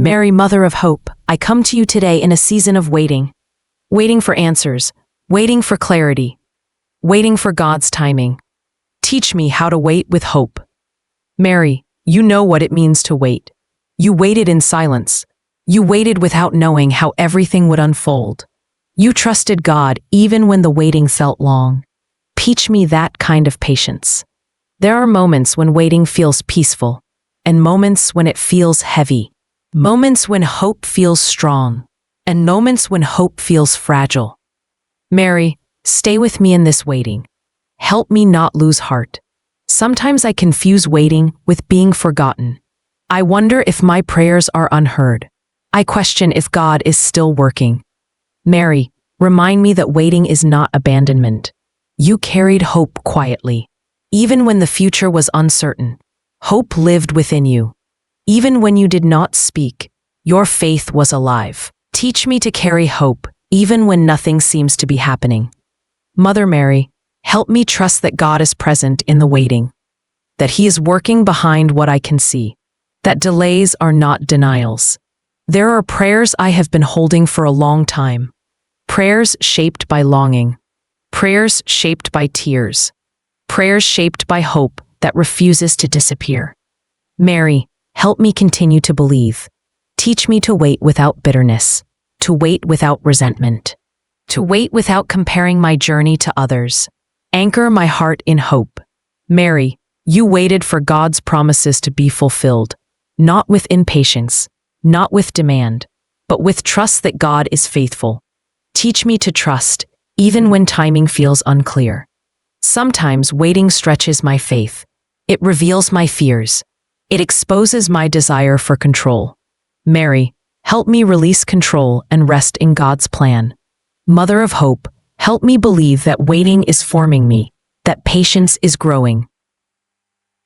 Mary, Mother of Hope, I come to you today in a season of waiting. Waiting for answers, waiting for clarity, waiting for God's timing. Teach me how to wait with hope. Mary, you know what it means to wait. You waited in silence. You waited without knowing how everything would unfold. You trusted God even when the waiting felt long. Teach me that kind of patience. There are moments when waiting feels peaceful, and moments when it feels heavy. Moments when hope feels strong, and moments when hope feels fragile. Mary, stay with me in this waiting. Help me not lose heart. Sometimes I confuse waiting with being forgotten. I wonder if my prayers are unheard. I question if God is still working. Mary, remind me that waiting is not abandonment. You carried hope quietly. Even when the future was uncertain, hope lived within you. Even when you did not speak, your faith was alive. Teach me to carry hope, even when nothing seems to be happening. Mother Mary, help me trust that God is present in the waiting, that He is working behind what I can see, that delays are not denials. There are prayers I have been holding for a long time, prayers shaped by longing, prayers shaped by tears, prayers shaped by hope that refuses to disappear. Mary, help me continue to believe. Teach me to wait without bitterness, to wait without resentment, to wait without comparing my journey to others. Anchor my heart in hope. Mary, you waited for God's promises to be fulfilled, not with impatience, not with demand, but with trust that God is faithful. Teach me to trust, even when timing feels unclear. Sometimes waiting stretches my faith. It reveals my fears. It exposes my desire for control. Mary, help me release control and rest in God's plan. Mother of Hope, help me believe that waiting is forming me, that patience is growing,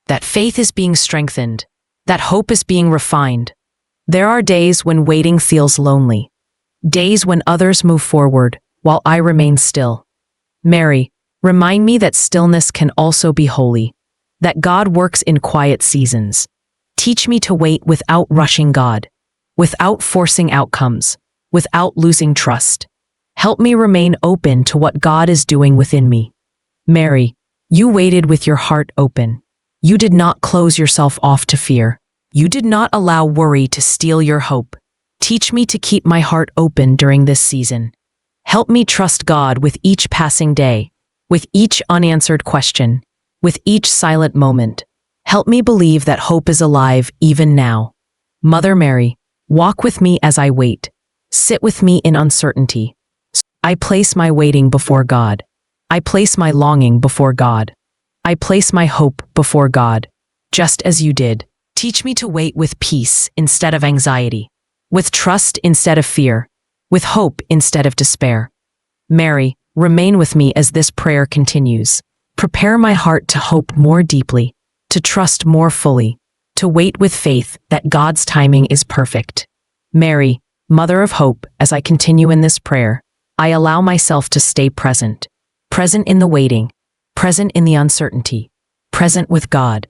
that faith is being strengthened, that hope is being refined. There are days when waiting feels lonely, days when others move forward while I remain still. Mary, remind me that stillness can also be holy, that God works in quiet seasons. Teach me to wait without rushing God, without forcing outcomes, without losing trust. Help me remain open to what God is doing within me. Mary, you waited with your heart open. You did not close yourself off to fear. You did not allow worry to steal your hope. Teach me to keep my heart open during this season. Help me trust God with each passing day, with each unanswered question, with each silent moment. Help me believe that hope is alive even now. Mother Mary, walk with me as I wait. Sit with me in uncertainty. I place my waiting before God. I place my longing before God. I place my hope before God, just as you did. Teach me to wait with peace instead of anxiety, with trust instead of fear, with hope instead of despair. Mary, remain with me as this prayer continues. Prepare my heart to hope more deeply, to trust more fully, to wait with faith that God's timing is perfect. Mary, Mother of Hope, as I continue in this prayer, I allow myself to stay present, present in the waiting, present in the uncertainty, present with God.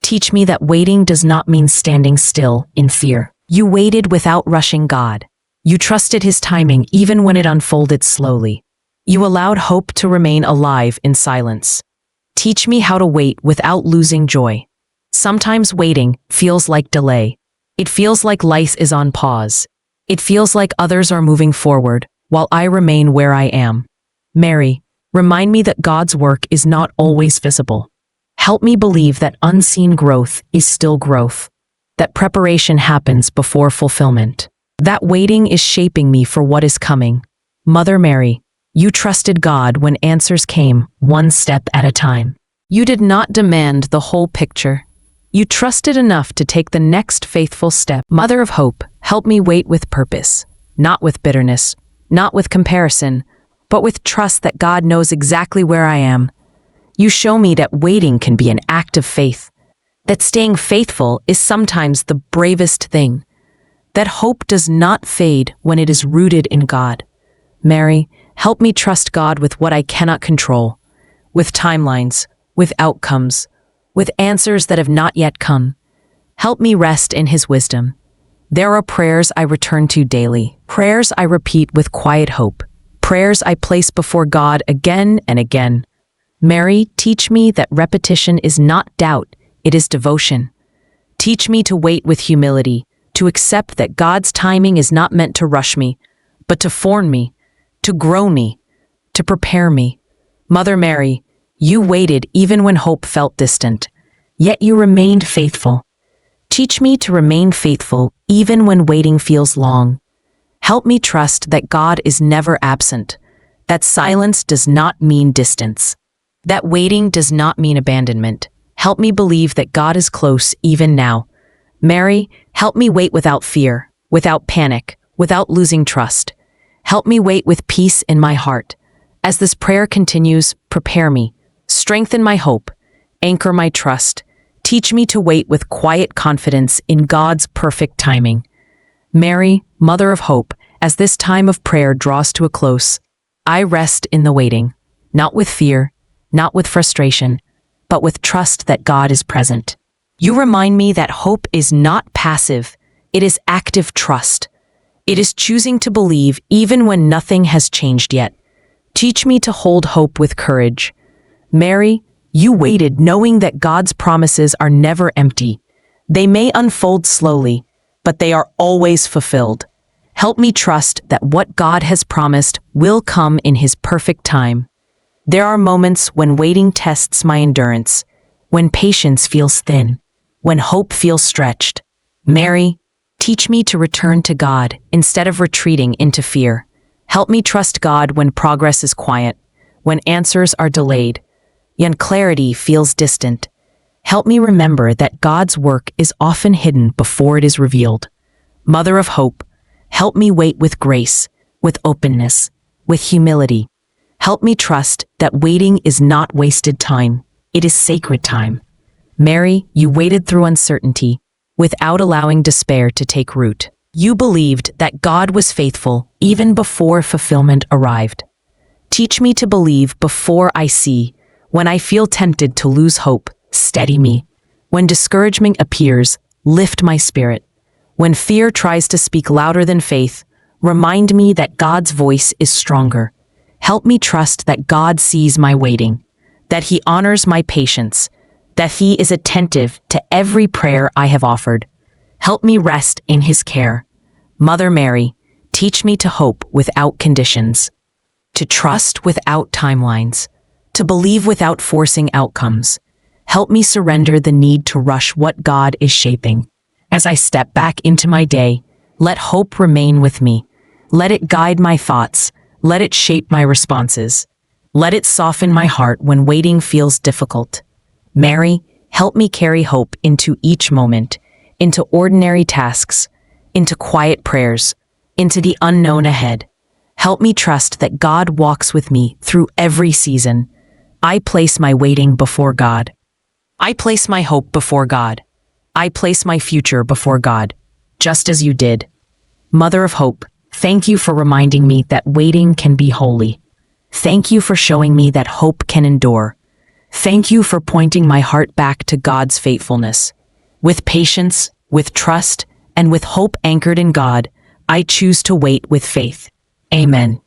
Teach me that waiting does not mean standing still in fear. You waited without rushing God. You trusted His timing even when it unfolded slowly. You allowed hope to remain alive in silence. Teach me how to wait without losing joy. Sometimes waiting feels like delay. It feels like life is on pause. It feels like others are moving forward while I remain where I am. Mary, remind me that God's work is not always visible. Help me believe that unseen growth is still growth, that preparation happens before fulfillment, that waiting is shaping me for what is coming. Mother Mary, you trusted God when answers came one step at a time. You did not demand the whole picture. You trusted enough to take the next faithful step. Mother of Hope, help me wait with purpose, not with bitterness, not with comparison, but with trust that God knows exactly where I am. You show me that waiting can be an act of faith, that staying faithful is sometimes the bravest thing, that hope does not fade when it is rooted in God. Mary, help me trust God with what I cannot control, with timelines, with outcomes, with answers that have not yet come. Help me rest in His wisdom. There are prayers I return to daily, prayers I repeat with quiet hope, prayers I place before God again and again. Mary, teach me that repetition is not doubt, it is devotion. Teach me to wait with humility, to accept that God's timing is not meant to rush me, but to form me, to grow me, to prepare me. Mother Mary, you waited even when hope felt distant, yet you remained faithful. Teach me to remain faithful even when waiting feels long. Help me trust that God is never absent, that silence does not mean distance, that waiting does not mean abandonment. Help me believe that God is close even now. Mary, help me wait without fear, without panic, without losing trust. Help me wait with peace in my heart. As this prayer continues, prepare me, strengthen my hope, anchor my trust. Teach me to wait with quiet confidence in God's perfect timing. Mary, Mother of Hope, as this time of prayer draws to a close, I rest in the waiting, not with fear, not with frustration, but with trust that God is present. You remind me that hope is not passive, it is active trust. It is choosing to believe even when nothing has changed yet. Teach me to hold hope with courage. Mary, you waited knowing that God's promises are never empty. They may unfold slowly, but they are always fulfilled. Help me trust that what God has promised will come in His perfect time. There are moments when waiting tests my endurance, when patience feels thin, when hope feels stretched. Mary, teach me to return to God instead of retreating into fear. Help me trust God when progress is quiet, when answers are delayed, and clarity feels distant. Help me remember that God's work is often hidden before it is revealed. Mother of Hope, help me wait with grace, with openness, with humility. Help me trust that waiting is not wasted time, it is sacred time. Mary, you waited through uncertainty, without allowing despair to take root. You believed that God was faithful even before fulfillment arrived. Teach me to believe before I see. When I feel tempted to lose hope, steady me. When discouragement appears, lift my spirit. When fear tries to speak louder than faith, remind me that God's voice is stronger. Help me trust that God sees my waiting, that He honors my patience, that He is attentive to every prayer I have offered. Help me rest in His care. Mother Mary, teach me to hope without conditions, to trust without timelines, to believe without forcing outcomes. Help me surrender the need to rush what God is shaping. As I step back into my day, let hope remain with me. Let it guide my thoughts. Let it shape my responses. Let it soften my heart when waiting feels difficult. Mary, help me carry hope into each moment, into ordinary tasks, into quiet prayers, into the unknown ahead. Help me trust that God walks with me through every season. I place my waiting before God. I place my hope before God. I place my future before God, just as you did. Mother of Hope, thank you for reminding me that waiting can be holy. Thank you for showing me that hope can endure. Thank you for pointing my heart back to God's faithfulness. With patience, with trust, and with hope anchored in God, I choose to wait with faith. Amen.